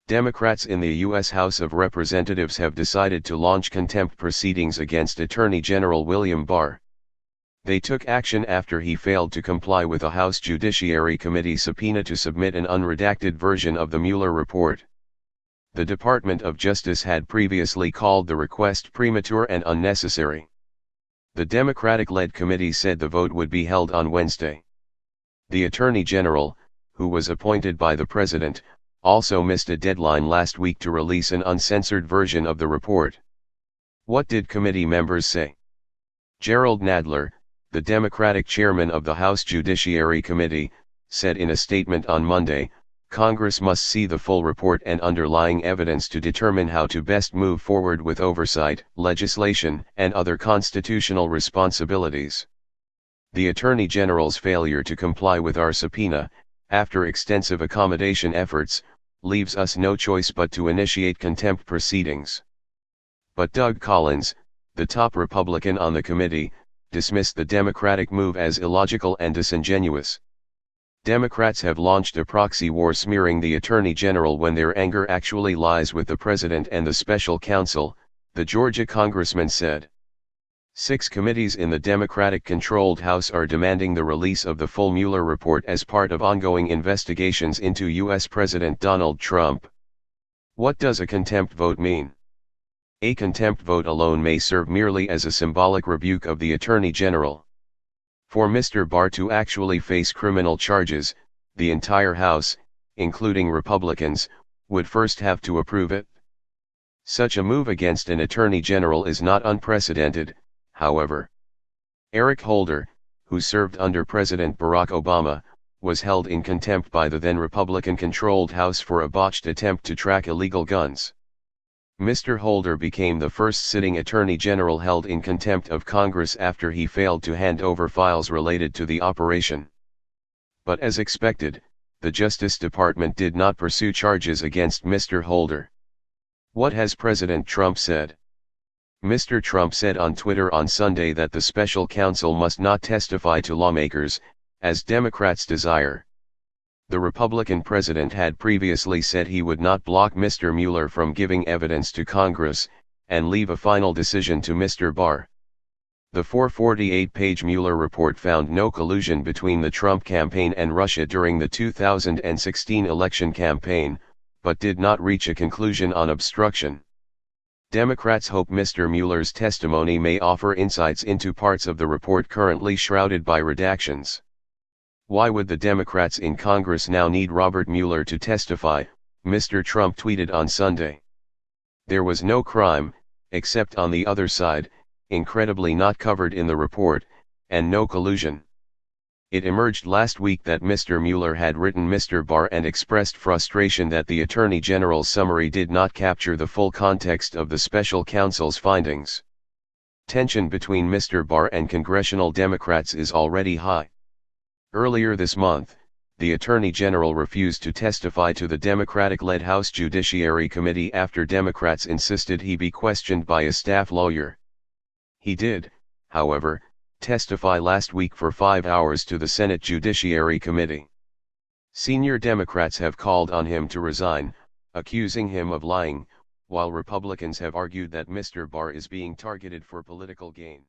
Democrats in the U.S. House of Representatives have decided to launch contempt proceedings against Attorney General William Barr. They took action after he failed to comply with a House Judiciary Committee subpoena to submit an unredacted version of the Mueller report. The Department of Justice had previously called the request premature and unnecessary. The Democratic-led committee said the vote would be held on Wednesday. The Attorney General, who was appointed by the President, also missed a deadline last week to release an uncensored version of the report. What did committee members say? Gerald Nadler, the Democratic chairman of the House Judiciary Committee, said in a statement on Monday, "Congress must see the full report and underlying evidence to determine how to best move forward with oversight, legislation, and other constitutional responsibilities. The Attorney General's failure to comply with our subpoena, after extensive accommodation efforts, leaves us no choice but to initiate contempt proceedings." But Doug Collins, the top Republican on the committee, dismissed the Democratic move as illogical and disingenuous. Democrats have launched a proxy war smearing the Attorney General when their anger actually lies with the President and the special counsel, the Georgia congressman said. 6 committees in the Democratic-controlled House are demanding the release of the full Mueller report as part of ongoing investigations into U.S. President Donald Trump. What does a contempt vote mean? A contempt vote alone may serve merely as a symbolic rebuke of the Attorney General. For Mr. Barr to actually face criminal charges, the entire House, including Republicans, would first have to approve it. Such a move against an Attorney General is not unprecedented, however. Eric Holder, who served under President Barack Obama, was held in contempt by the then Republican-controlled House for a botched attempt to track illegal guns. Mr. Holder became the first sitting Attorney General held in contempt of Congress after he failed to hand over files related to the operation. But as expected, the Justice Department did not pursue charges against Mr. Holder. What has President Trump said? Mr. Trump said on Twitter on Sunday that the special counsel must not testify to lawmakers, as Democrats desire. The Republican president had previously said he would not block Mr. Mueller from giving evidence to Congress, and leave a final decision to Mr. Barr. The 448-page Mueller report found no collusion between the Trump campaign and Russia during the 2016 election campaign, but did not reach a conclusion on obstruction. Democrats hope Mr. Mueller's testimony may offer insights into parts of the report currently shrouded by redactions. Why would the Democrats in Congress now need Robert Mueller to testify? Mr. Trump tweeted on Sunday. There was no crime, except on the other side, incredibly not covered in the report, and no collusion. It emerged last week that Mr. Mueller had written Mr. Barr and expressed frustration that the Attorney General's summary did not capture the full context of the special counsel's findings. Tension between Mr. Barr and congressional Democrats is already high. Earlier this month, the Attorney General refused to testify to the Democratic-led House Judiciary Committee after Democrats insisted he be questioned by a staff lawyer. He did, however, testify last week for 5 hours to the Senate Judiciary Committee. Senior Democrats have called on him to resign, accusing him of lying, while Republicans have argued that Mr. Barr is being targeted for political gain.